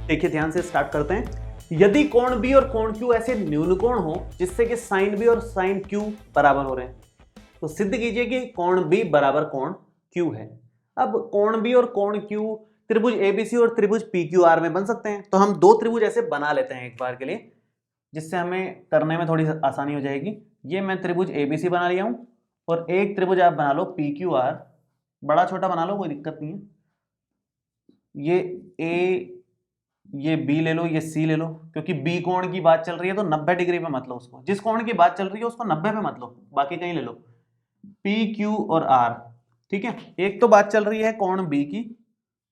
देखिए ध्यान से स्टार्ट करते हैं। यदि कोण बी और कोण क्यू ऐसे न्यून कोण हो जिससे कि साइन बी और साइन क्यू बराबर हो रहे हैं, तो सिद्ध कीजिए कि कोण बी बराबर कोण क्यू है। अब कोण बी और कोण क्यू त्रिभुज एबीसी और त्रिभुज पीक्यूआर में बन सकते हैं, तो हम दो त्रिभुज ऐसे बना लेते हैं एक बार के लिए, जिससे हमें करने में थोड़ी आसानी हो जाएगी। ये मैं त्रिभुज एबीसी बना लिया हूं और एक त्रिभुज आप बना लो पीक्यूआर, बड़ा छोटा बना लो, कोई दिक्कत नहीं है। ये ए, ये बी ले लो, ये सी ले लो, क्योंकि बी कोण की बात चल रही है तो 90 डिग्री पे मत लो उसको, जिस कोण की बात चल रही है उसको 90 पे मत लो, बाकी कहीं ले लो। पी क्यू और आर, ठीक है। एक तो बात चल रही है कोण बी की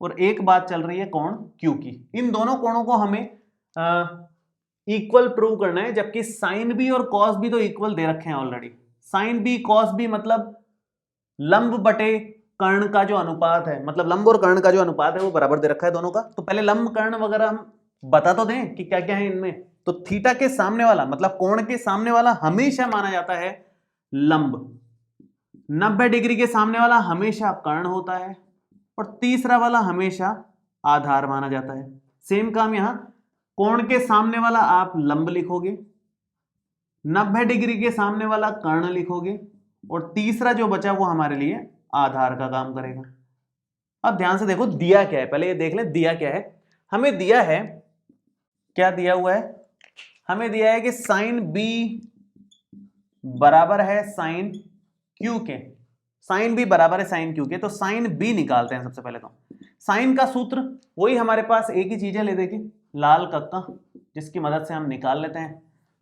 और एक बात चल रही है कोण क्यू की। इन दोनों कोणों को हमें इक्वल प्रूव करना है, जबकि साइन बी और कॉस बी तो इक्वल दे रखे हैं already. Sine B cos B मतलब लंब बटे कर्ण का जो अनुपात है, मतलब लंब और कर्ण का जो अनुपात है वो बराबर दे रखा है दोनों का। तो पहले लंब कर्ण वगैरह हम बता तो दें कि क्या क्या है इनमें। तो थीटा के सामने वाला मतलब कोण के सामने वाला हमेशा माना जाता है लंब, 90 डिग्री के सामने वाला हमेशा कर्ण होता है और तीसरा वाला हमेशा आधार माना जाता है। सेम काम यहां, कोण के सामने वाला आप लंब लिखोगे, 90 डिग्री के सामने वाला कर्ण लिखोगे और तीसरा जो बचा वो हमारे लिए आधार का काम करेगा। अब ध्यान से देखो दिया क्या है, पहले ये देख लें दिया क्या है। हमें दिया है, क्या दिया हुआ है, हमें दिया है कि साइन बी बराबर है साइन क्यू के, साइन बी बराबर है साइन क्यू के। तो साइन बी निकालते हैं सबसे पहले। तो साइन का सूत्र वही हमारे पास एक ही चीज है, ले देखिए लाल कक्का, जिसकी मदद से हम निकाल लेते हैं।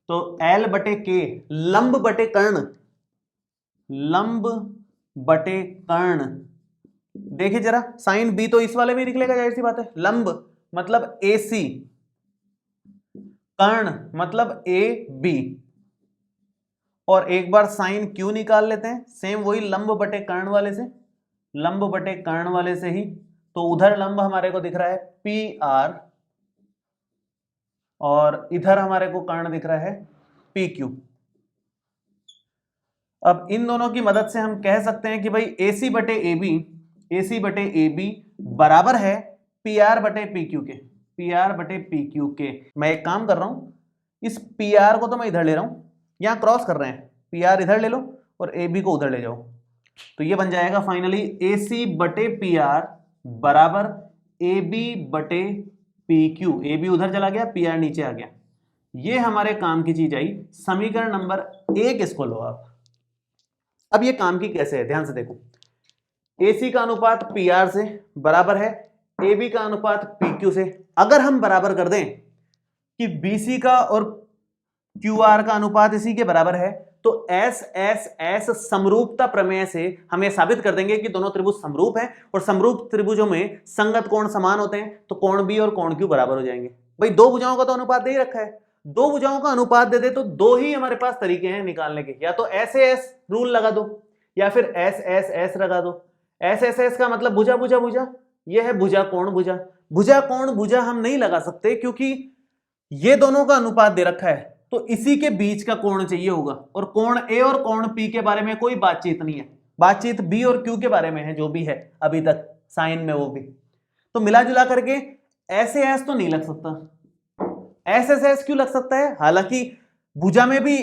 तो एल बटे के, लंब बटे कर्ण, लंब बटे कर्ण। देखिए जरा, साइन बी तो इस वाले में निकलेगा, जाहिर सी बात है। लंब मतलब ए सी, कर्ण मतलब ए बी। और एक बार साइन क्यू निकाल लेते हैं, सेम वही लंब बटे कर्ण वाले से, लंब बटे कर्ण वाले से ही। तो उधर लंब हमारे को दिख रहा है पी आर और इधर हमारे को कर्ण दिख रहा है पी क्यू। अब इन दोनों की मदद से हम कह सकते हैं कि भाई AC बटे AB, AC बटे AB बराबर है PR बटे PQ के, PR बटे PQ के। मैं एक काम कर रहा हूं, इस PR को तो मैं इधर ले रहा हूं, यहां क्रॉस कर रहे हैं, PR इधर ले लो और AB को उधर ले जाओ। तो ये बन जाएगा फाइनली AC बटे PR बराबर AB बटे PQ। AB उधर चला गया, PR नीचे आ गया। ये हमारे काम की चीज आई। समीकरण नंबर 1 इसको लो आप। अब ये काम की कैसे है, ध्यान से देखो। AC का अनुपात PR से बराबर है AB का अनुपात PQ से। अगर हम बराबर कर दें कि BC का और QR का अनुपात इसी के बराबर है, तो S समरूपता प्रमेय से हम ये साबित कर देंगे कि दोनों त्रिभुज समरूप हैं और समरूप त्रिभुजों में संगत कोण समान होते हैं, तो कोण B और कोण Q बराबर हो जाएंगे। भाई दो भुजाओं का तो अनुपात दे ही रखा है, दो भुजाओं का अनुपात दे दे तो दो ही हमारे पास तरीके हैं निकालने के, या तो SS रूल लगा दो या फिर S लगा दो। S का मतलब भुजा भुजा भुजा, ये है भुजा कोण भुजा। भुजा कोण भुजा हम नहीं लगा सकते क्योंकि ये दोनों का अनुपात दे रखा है, तो इसी के बीच का कोण चाहिए होगा। और कोण A और कोण P के बारे में कोई बातचीत नहीं है, बातचीत B और Q के बारे में है, जो भी है अभी तक साइन में वो भी। तो मिला जुला करके SAS तो नहीं लग सकता, SSS क्यों लग सकता है। हालांकि भुजा में भी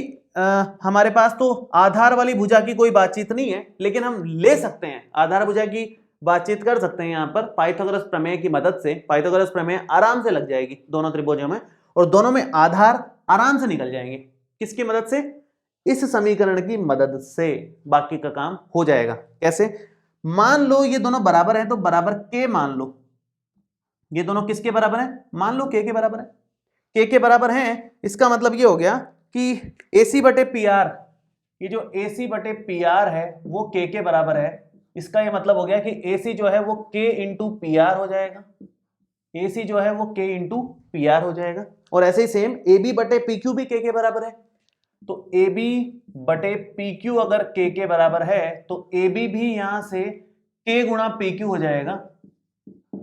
हमारे पास तो आधार वाली भुजा की कोई बातचीत नहीं है, लेकिन हम ले सकते हैं आधार भुजा की बातचीत कर सकते हैं यहाँ पर पाइथागोरस प्रमेय की मदद से। पाइथागोरस प्रमेय आराम से लग जाएगी दोनों त्रिभुजों में और दोनों में आधार आराम से निकल जाएंगे। किसकी मदद से, इस समीकरण की मदद से बाकी का काम हो जाएगा। कैसे, मान लो ये दोनों बराबर हैं, तो बराबर के मान लो, ये दोनों किसके बराबर हैं, मान लो के बराबर है, के बराबर हैं। इसका मतलब ये हो गया कि AC बटे PR, ये जो AC बटे PR है वो के बराबर है। इसका ये मतलब हो गया कि AC जो है वो K इंटू PR हो जाएगा, AC जो है वो K इंटू PR हो जाएगा। और ऐसे ही सेम AB बटे PQ भी के बराबर है, तो AB बटे PQ अगर के बराबर है तो AB भी यहां से K गुणा PQ हो जाएगा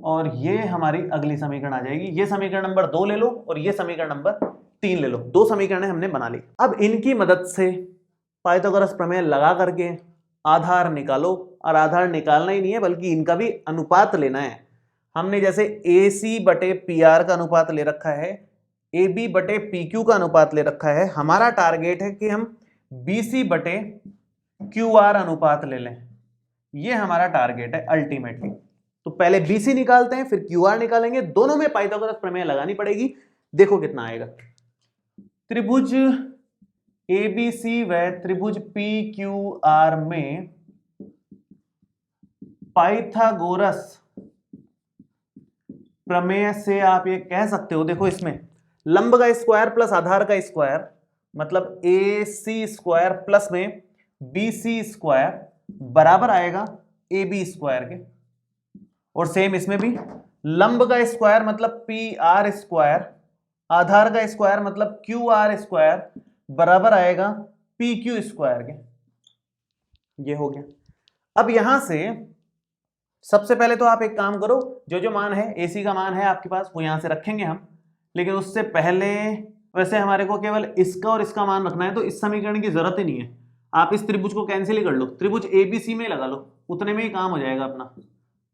और ये हमारी अगली समीकरण आ जाएगी। ये समीकरण नंबर 2 ले लो और ये समीकरण नंबर 3 ले लो, दो समीकरणें हमने बना ली। अब इनकी मदद से पाइथागोरस प्रमेय लगा करके आधार निकालो, और आधार निकालना ही नहीं है बल्कि इनका भी अनुपात लेना है। हमने जैसे AC बटे PR का अनुपात ले रखा है, AB बटे PQ का अनुपात ले रखा है, हमारा टारगेट है कि हम BC बटे QR अनुपात ले लें। ये हमारा टारगेट है अल्टीमेटली। तो पहले BC निकालते हैं, फिर QR निकालेंगे। दोनों में पाइथागोरस प्रमेय लगानी पड़ेगी। देखो कितना आएगा। त्रिभुज ABC व त्रिभुज PQR में पाइथागोरस प्रमेय से आप ये कह सकते हो, देखो इसमें लंब का स्क्वायर प्लस आधार का स्क्वायर मतलब AC स्क्वायर प्लस में BC स्क्वायर बराबर आएगा AB स्क्वायर के। और सेम इसमें भी लंब का स्क्वायर मतलब PR स्क्वायर, आधार का स्क्वायर मतलब QR स्क्वायर बराबर आएगा PQ स्क्वायर के। ये हो गया। अब यहां से सबसे पहले तो आप एक काम करो, जो जो मान है AC का मान है आपके पास वो यहां से रखेंगे हम, लेकिन उससे पहले वैसे हमारे को केवल इसका और इसका मान रखना है, तो इस समीकरण की जरूरत ही नहीं है। आप इस त्रिभुज को कैंसिल ही कर लो, त्रिभुज ABC में लगा लो, उतने में ही काम हो जाएगा अपना।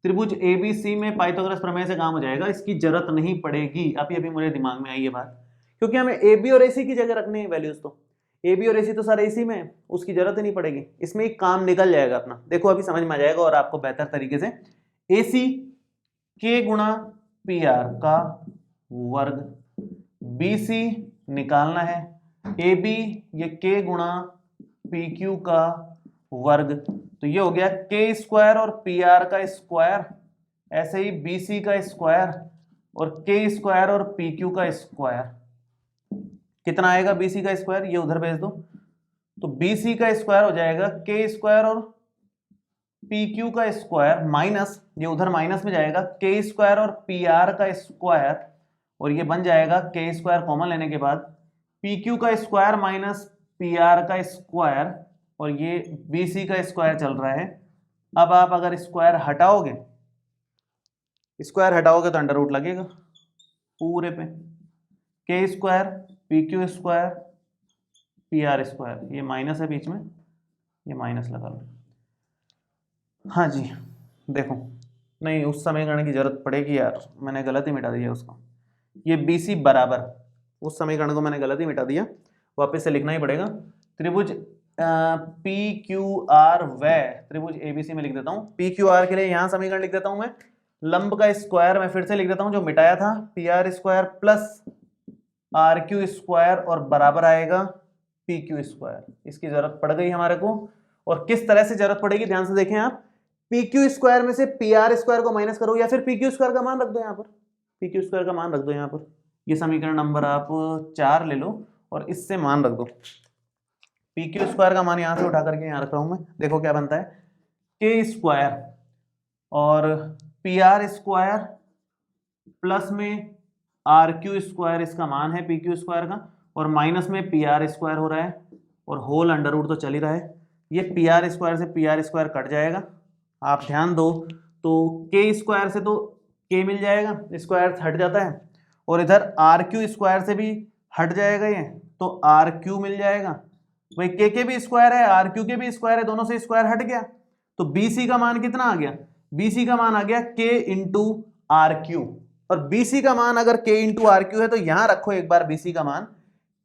त्रिभुज ABC में पाइथागोरस प्रमेय से काम हो जाएगा, इसकी जरूरत नहीं पड़ेगी। अभी मुझे दिमाग में आई ये बात, क्योंकि हमें AB और AC की जगह रखनी है वैल्यूज, तो AB और AC तो सारे AC में है, उसकी जरूरत ही नहीं पड़ेगी, इसमें ही काम निकल जाएगा अपना। देखो अभी समझ में आ जाएगा और आपको बेहतर तरीके से। AC K गुणा PR का वर्ग, BC निकालना है, AB ये K गुणा PQ का वर्ग, तो ये हो गया K स्क्वायर और PR का स्क्वायर, ऐसे ही BC का स्क्वायर और K स्क्वायर और PQ का स्क्वायर। कितना आएगा BC का स्क्वायर, ये उधर भेज दो, तो BC का स्क्वायर हो जाएगा K स्क्वायर और PQ का स्क्वायर माइनस, ये उधर माइनस में जाएगा, K स्क्वायर और PR का स्क्वायर, और ये बन जाएगा K स्क्वायर कॉमन लेने के बाद PQ का स्क्वायर माइनस PR का स्क्वायर, और ये BC का स्क्वायर चल रहा है। अब आप अगर स्क्वायर हटाओगे तो अंडर रूट लगेगा पूरे पे, K square PQ square PR square, ये माइनस है बीच में, ये माइनस लगा लो। हाँ जी देखो, नहीं उस समीकरण की जरूरत पड़ेगी यार, मैंने गलत ही मिटा दिया उसको। ये BC बराबर, उस समीकरण को मैंने गलत ही मिटा दिया, वापस से लिखना ही पड़ेगा। त्रिभुज PQR व त्रिभुज ABC में लिख देता हूँ। PQR के लिए यहाँ समीकरण लिख देता हूँ मैं, लंब का स्क्वायर मैं फिर से लिख देता हूँ जो मिटाया था, PR square plus RQ square और बराबर आएगा PQ स्क्वायर। इसकी जरूरत पड़ गई हमारे को, और किस तरह से जरूरत पड़ेगी ध्यान से देखें आप। PQ स्क्वायर में से PR स्क्वायर को माइनस करो, या फिर PQ स्क्वायर का मान रख दो यहाँ पर, PQ स्क्वायर का मान रख दो यहाँ पर। ये समीकरण नंबर आप 4 ले लो और इससे मान रख दो। PQ स्क्वायर का मान यहाँ से उठा करके यहाँ रख रहा हूँ मैं, देखो क्या बनता है, K स्क्वायर और PR स्क्वायर प्लस में RQ स्क्वायर, इसका मान है PQ स्क्वायर का, और माइनस में PR स्क्वायर हो रहा है, और होल अंडर रूट तो चल ही रहा है। ये PR स्क्वायर से PR स्क्वायर कट जाएगा, आप ध्यान दो, तो K स्क्वायर से तो K मिल जाएगा, स्क्वायर हट जाता है, और इधर RQ स्क्वायर से भी हट जाएगा ये, तो RQ मिल जाएगा। भाई K के भी स्क्वायर है, RQ के भी स्क्वायर है, दोनों से स्क्वायर हट गया, तो BC का मान कितना आ गया, BC का मान आ गया K इंटू RQ, और BC का मान अगर K इंटू RQ है तो यहां रखो एक बार BC का मान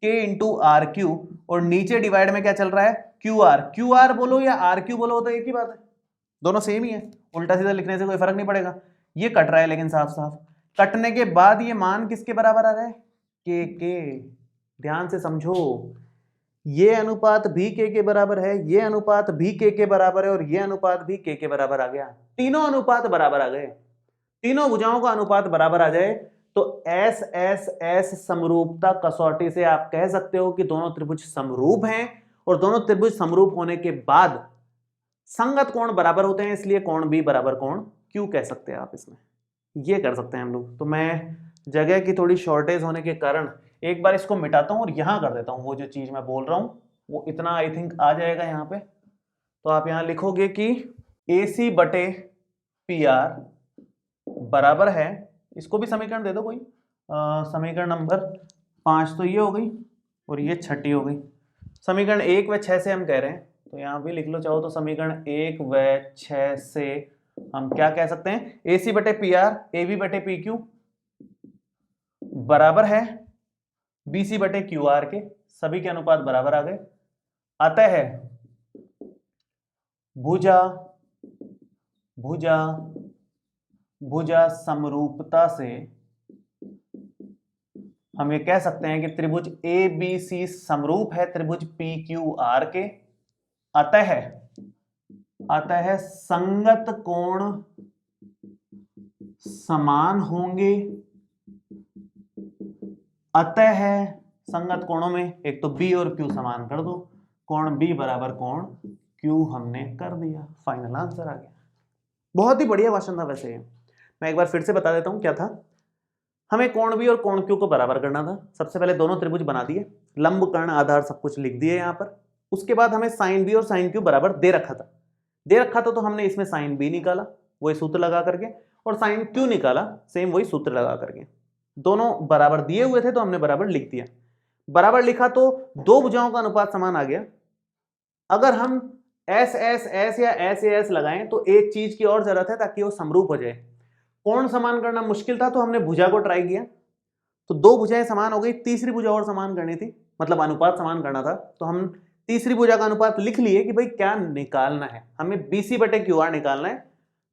K इंटू RQ, और नीचे डिवाइड में क्या चल रहा है QR बोलो या RQ बोलो तो एक ही बात है, दोनों सेम ही है, उल्टा सीधा लिखने से कोई फर्क नहीं पड़ेगा। ये कट रहा है लेकिन साफ साफ, कटने के बाद ये मान किसके बराबर आ रहा है, K के। ध्यान से समझो, ये अनुपात भी K के बराबर है, ये अनुपात भी K के बराबर है, और ये अनुपात भी K के बराबर आ गया। तीनों अनुपात बराबर आ गए, तीनों भुजाओं का अनुपात बराबर आ जाए तो S समरूपता कसौटी से आप कह सकते हो कि दोनों त्रिभुज समरूप हैं, और दोनों त्रिभुज समरूप होने के बाद संगत कोण बराबर होते हैं, इसलिए कोण भी बराबर कोण Q कह सकते हैं आप इसमें, ये कर सकते हैं हम लोग। तो मैं जगह की थोड़ी शॉर्टेज होने के कारण एक बार इसको मिटाता हूं और यहां कर देता हूं, वो जो चीज मैं बोल रहा हूं वो इतना आई थिंक आ जाएगा यहाँ पे। तो आप यहां लिखोगे कि AC बटे PR बराबर है, इसको भी समीकरण दे दो कोई, समीकरण नंबर 5 तो ये हो गई, और ये 6 हो गई। समीकरण 1 व 6 से हम कह रहे हैं, तो यहाँ भी लिख लो चाहो तो, समीकरण 1 व 6 से हम क्या कह सकते हैं, AC बटे PR AB बटे PQ बराबर है BC बटे QR के, सभी के अनुपात बराबर आ गए। अतः भुजा भुजा भुजा समरूपता से हम ये कह सकते हैं कि त्रिभुज ABC समरूप है त्रिभुज PQR के। अतः संगत कोण समान होंगे। अतः संगत कोणों में एक तो B और Q समान कर दो, कोण B बराबर कोण Q हमने कर दिया, फाइनल आंसर आ गया। बहुत ही बढ़िया क्वेश्चन था वैसे। मैं एक बार फिर से बता देता हूं क्या था। हमें कोण B और कोण Q को बराबर करना था। सबसे पहले दोनों त्रिभुज बना दिए, लंब कर्ण आधार सब कुछ लिख दिए यहाँ पर। उसके बाद हमें साइन B और साइन Q बराबर दे रखा था तो हमने इसमें साइन B निकाला वही सूत्र लगा करके, और साइन Q निकाला सेम वही सूत्र लगा करके। दोनों बराबर दिए हुए थे तो हमने बराबर लिख दिया। बराबर लिखा तो दो भुजाओं का अनुपात समान आ गया। अगर हम एस एस एस या एस एस लगाएं तो एक चीज की और जरूरत है ताकि वो समरूप हो जाए। कोण समान करना मुश्किल था तो हमने भुजा को ट्राई किया, तो दो भुजाएं समान हो गई, तीसरी भुजा और समान करनी थी, मतलब अनुपात समान करना था। तो हम तीसरी भुजा का अनुपात लिख लिए कि भाई क्या निकालना है, हमें BC बटे QR निकालना है।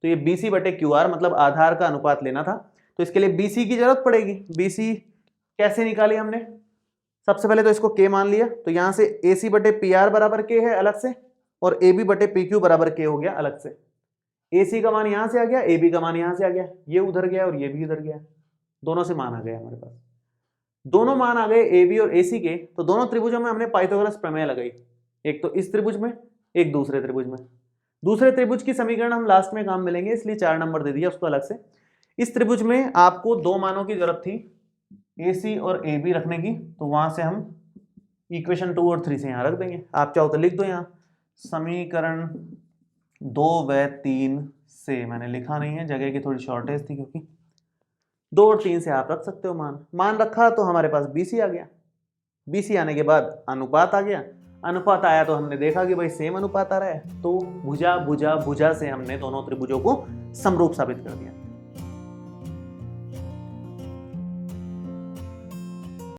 तो ये BC बटे QR मतलब आधार का अनुपात लेना था, तो इसके लिए BC की जरूरत पड़ेगी। BC कैसे निकाली हमने, सबसे पहले तो इसको K मान लिया, तो यहां से AC बटे PR बराबर K है अलग से, और AB बटे PQ बराबर K हो गया अलग से। AC का मान यहां से आ गया, AB का मान यहां से आ गया, ये उधर गया और ये भी उधर गया, दोनों से मान आ गए हमारे पास। दोनों मान आ गए AB और AC के, तो दोनों त्रिभुजों में हमने पाइथागोरस प्रमेय लगाई, एक तो इस त्रिभुज में एक दूसरे त्रिभुज में। दूसरे त्रिभुज की समीकरण हम लास्ट में काम मिलेंगे, इसलिए 4 नंबर दे दिया उसको अलग से। इस त्रिभुज में आपको दो मानों की जरूरत थी, AC और AB रखने की, तो वहां से हम इक्वेशन 2 और 3 से यहां रख देंगे। आप चाहो तो लिख दो यहाँ समीकरण 2 व 3 से, मैंने लिखा नहीं है, जगह की थोड़ी शॉर्टेज थी क्योंकि 2 और 3 से आप रख सकते हो मान रखा तो हमारे पास BC आ गया। BC आने के बाद अनुपात आ गया, अनुपात आया तो हमने देखा कि भाई सेम अनुपात आ रहा है, तो भुजा भुजा भुजा से हमने दोनों त्रिभुजों को समरूप साबित कर दिया।